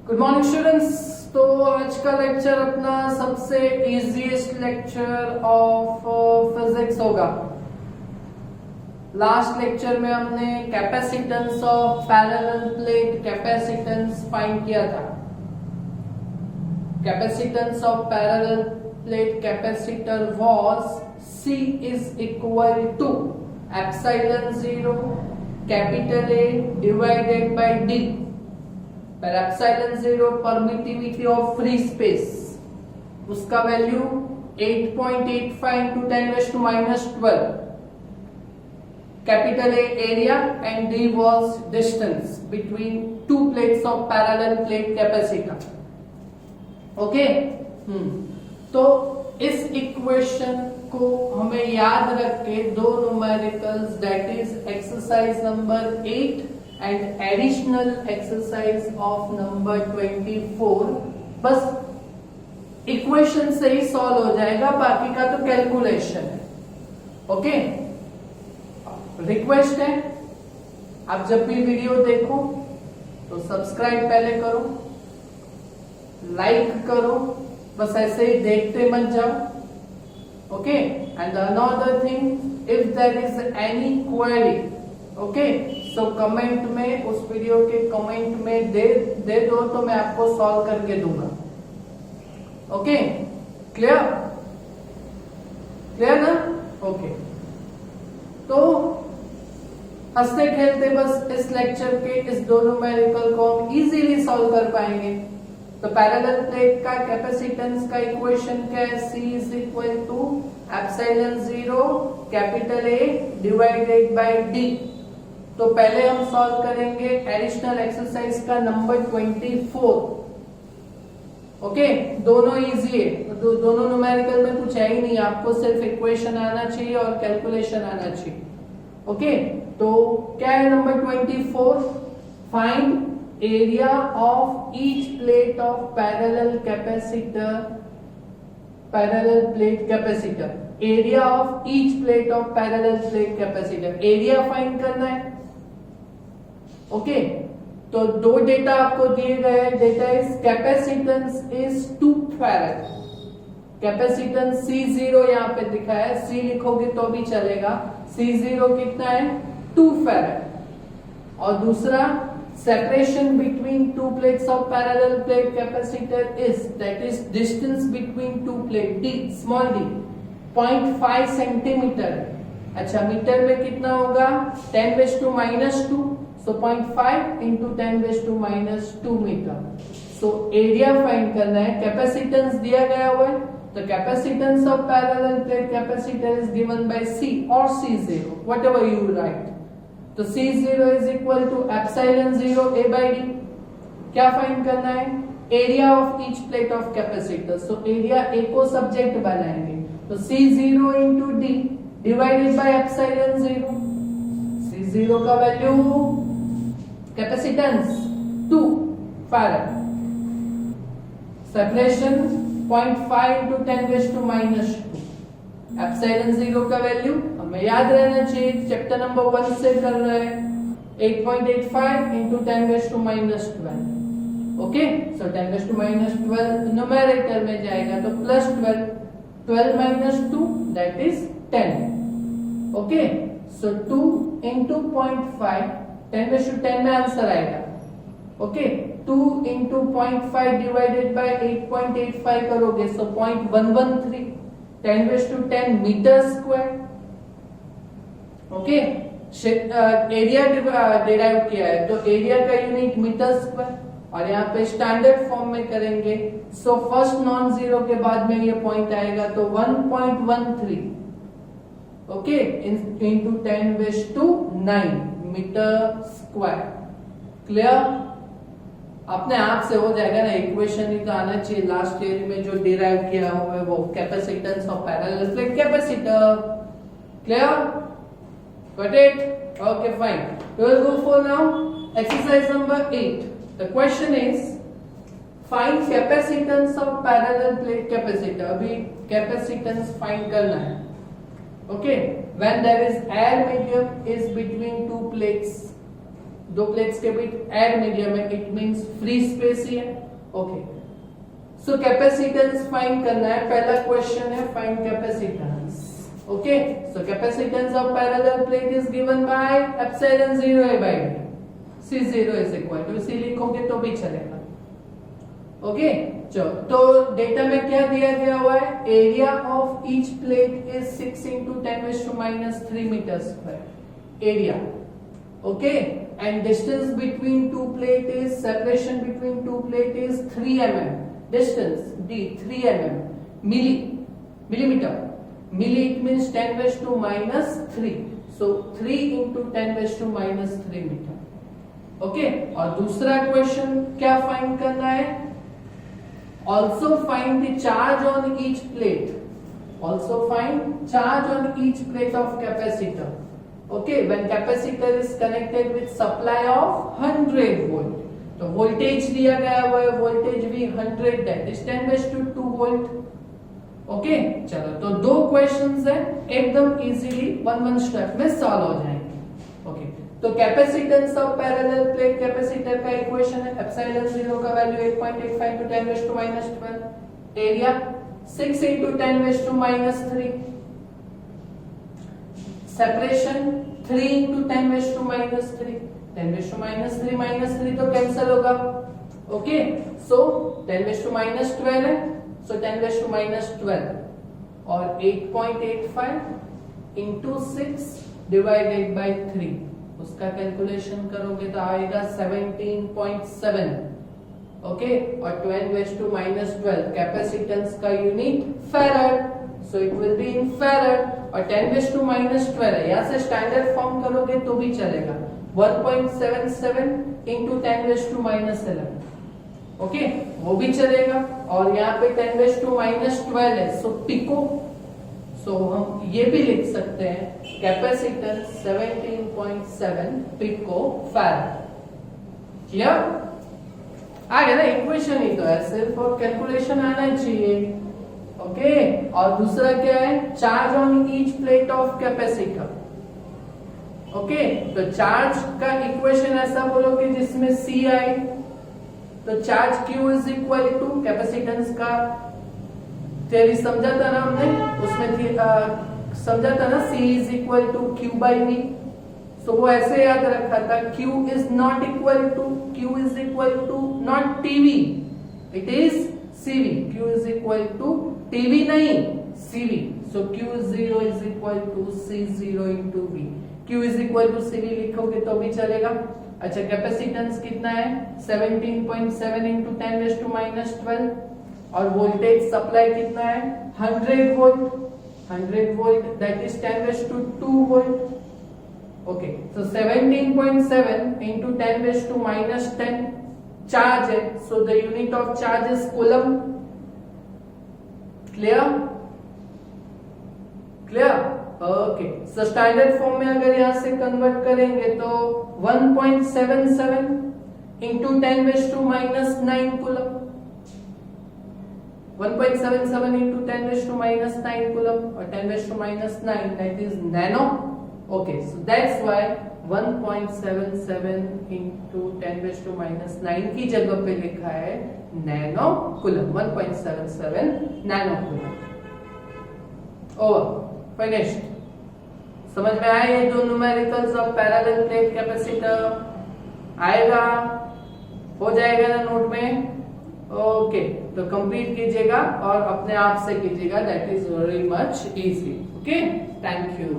Good morning students. तो आज का लेक्चर अपना सबसे इजीएस्ट लेक्चर ऑफ फिजिक्स होगा। लास्ट लेक्चर में हमने capacitance of parallel plate capacitance find किया था। Capacitance of parallel plate capacitor was C is equal to epsilon 0 capital A divided by D, पर epsilon 0 permittivity of free space, उसका value 8.85 into 10 raised to minus 12, capital A area and D was distance between two plates of parallel plate capacitor. Okay तो इस equation को हमें याद रख के दो numericals that is exercise number 8 and additional exercise of number 24 बस equation से ही सॉल्व हो जाएगा, बाकी का तो कैलकुलेशन है। ओके रिक्वेस्ट है आप जब भी वीडियो देखो तो सब्सक्राइब पहले करो, लाइक करो, बस ऐसे ही देखते मत जाओ। Okay and another thing, if there is any query okay so comment में, उस वीडियो के कमेंट में दे दो तो मैं आपको सॉल्व करके दूंगा। ओके क्लियर ना? ओके तो हंसते खेलते बस इस लेक्चर के इस दो न्यूमेरिकल को हम इजीली सॉल्व कर पाएंगे। तो पैरेलल प्लेट का कैपेसिटेंस का इक्वेशन क्या है? C is equal to epsilon 0 capital A divided by D। तो पहले हम सॉल्व करेंगे एडिशनल एक्सरसाइज का नंबर 24। ओके दोनों इजी है, दोनों न्यूमेरिकल में कुछ है ही नहीं, आपको सिर्फ इक्वेशन आना चाहिए और कैलकुलेशन आना चाहिए। ओके तो क्या है number 24? Find area of each plate of parallel plate capacitor, area of each plate of parallel plate capacitor, area find करना है। ओके तो दो डेटा आपको दिए गए हैं। Data is capacitance is 2 farad, capacitance C0 यहाँ पे दिखा है, C लिखोगे तो भी चलेगा। C0 कितना है? 2 फैराड। और दूसरा separation between two plates of parallel plate capacitor is, that is distance between two plate d, small d 0.5 centimetre. अच्छा मीटर में कितना होगा? 10 raised to minus 2, so 0.5 into 10 raised to minus 2 मीटर। so एरिया फाइंड करना है। Capacitance दिया गया हुआ है, तो capacitance of parallel plate capacitor is given by C or C0 whatever you write। तो C0 is equal to epsilon 0 A by D। क्या फाइंड करना है? Area of each plate of capacitor. So area A को subject बनाएंगे, तो C0 into D divided by epsilon 0। C0 का value capacitance 2 farad, separation 0.5 into 10 raise to minus 2। Epsilon 0 का value हमें याद रहना चाहिए, चैप्टर नंबर 1 से कर रहे हैं, 8.85 into 10 raise to minus 12। Okay so 10 raise to minus 12 numerator में जाएगा तो plus 12 minus 2 that is 10। Okay so 2 into 0.5, 10 raise to 10 में आंसर आएगा। ओके 2 इंटू 0.5 डिवाइडेड बाय 8.85 करोगे so 0.113, 10 raise to 10 metre square. Okay area derive किया है तो area का यूनिट मीटर स्क्वायर, और यहाँ पे स्टैंडर्ड फॉर्म में करेंगे सो फर्स्ट नॉन जीरो के बाद में ये पॉइंट आएगा तो 1.13 okay into 10 raise to 9 metre square. Clear? अपने आप से हो जाएगा ना, इक्वेशन ही तो आना चाहिए। लास्ट ईयर में जो डिराइव किया हुआ है वो capacitance of parallel plate capacitor. Clear? Got it? Okay, fine. We will go for now exercise number 8. The question is find capacitance of parallel plate capacitor. अभी capacitance find करना है। Okay, when there is air medium is between two plates दो plates के बीच add medium है, it means free space ही है। Okay, so capacitance find करना है। पहला क्वेश्चन है find capacitance. Okay, so capacitance of parallel plate is given by epsilon 0a/d। C0 is equal to, इसी लिखोगे तो भी चलेगा। ओके, चलो तो डेटा में क्या दिया गया हुआ है, area of each plate is 6 × 10⁻³ metre square area. Okay, and distance between two plate is, separation between two plate is 3 mm, distance d 3 mm, millimeter, milli it means 10⁻³ so 3 × 10⁻³ metre. Okay, और दूसरा question क्या find करना है, also find the charge on each plate, also find charge on each plate of capacitor। okay, when capacitor is connected with supply of 100 volt, तो voltage दिया गया हुआ है, वोल्टेज भी 100 that is 10⁻² volt। ओके, चलो तो दो क्वेश्चंस है, एकदम इजीली वन स्टेप में सॉल्व हो जाएंगे। ओके, तो capacitance of parallel plate capacitor का इक्वेशन है, एप्सिलॉन 0 का वैल्यू 8.85 × 10⁻⁻12, एरिया 6 × 10⁻³ सेपरेशन 3 × 10⁻³ 10⁻³ तो कैंसिल होगा। ओके, सो 10⁻12 है, सो 10⁻12 और 8.85 × 6 डिवाइडेड बाय 3, उसका कैलकुलेशन करोगे तो आएगा 17.7। ओके, और 10⁻12 कैपेसिटेंस का unit farad, so it will be in farad, और 10⁻12 है, यहां से स्टैंडर्ड फॉर्म करोगे तो भी चलेगा, 1.77 × 10⁻11। ओके, वो भी चलेगा, और यहाँ पे 10⁻12 है, सो पिको, सो हम ये भी लिख सकते हैं कैपेसिटेंस 17.7 पिको फैराड। क्लियर? आ गया ना, इक्वेशन ही तो है, सिर्फ और कैलकुलेशन आना चाहिए। ओके, और दूसरा क्या है, charge on each plate of capacitor. Okay, तो चार्ज का इक्वेशन ऐसा बोलो कि जिसमें C आए, तो charge Q is equal to, capacitance का थ्योरी समझा था ना हमने, उसमें समझा था ना C is equal to Q/V। So वो ऐसे याद रखा था, Q is not equal to, Q is equal to not TV, it is CV। Q is equal to TV नहीं, CV। So Q0 is equal to C0 × V। Q is equal to CV लिखोगे तो भी चलेगा। अच्छा, capacitance कितना है, 17.7 × 10⁻12, और voltage supply कितना है, 100 volt, 100 volt that is 10⁻² volt. Okay, so 17.7 × 10⁻10 charge है, so the unit of charge is coulomb. Clear? Clear? Okay, so standard form में अगर यहां से कन्वर्ट करेंगे तो 1.77 × 10⁻9 कूलम, 1.77 × 10⁻9 कूलम, और 10⁻9 that is nano। okay, so that's why 1.77 × 10⁻9 की जगह पे लिखा है nano coulomb, 1.77 nano coulomb. Over, finished. समझ में आए ये दो numericals of parallel plate capacitor? आएगा, हो जाएगा ना नोट में? ओके, तो कंप्लीट कीजिएगा और अपने आप से कीजिएगा, that is very much easy. Okay, thank you.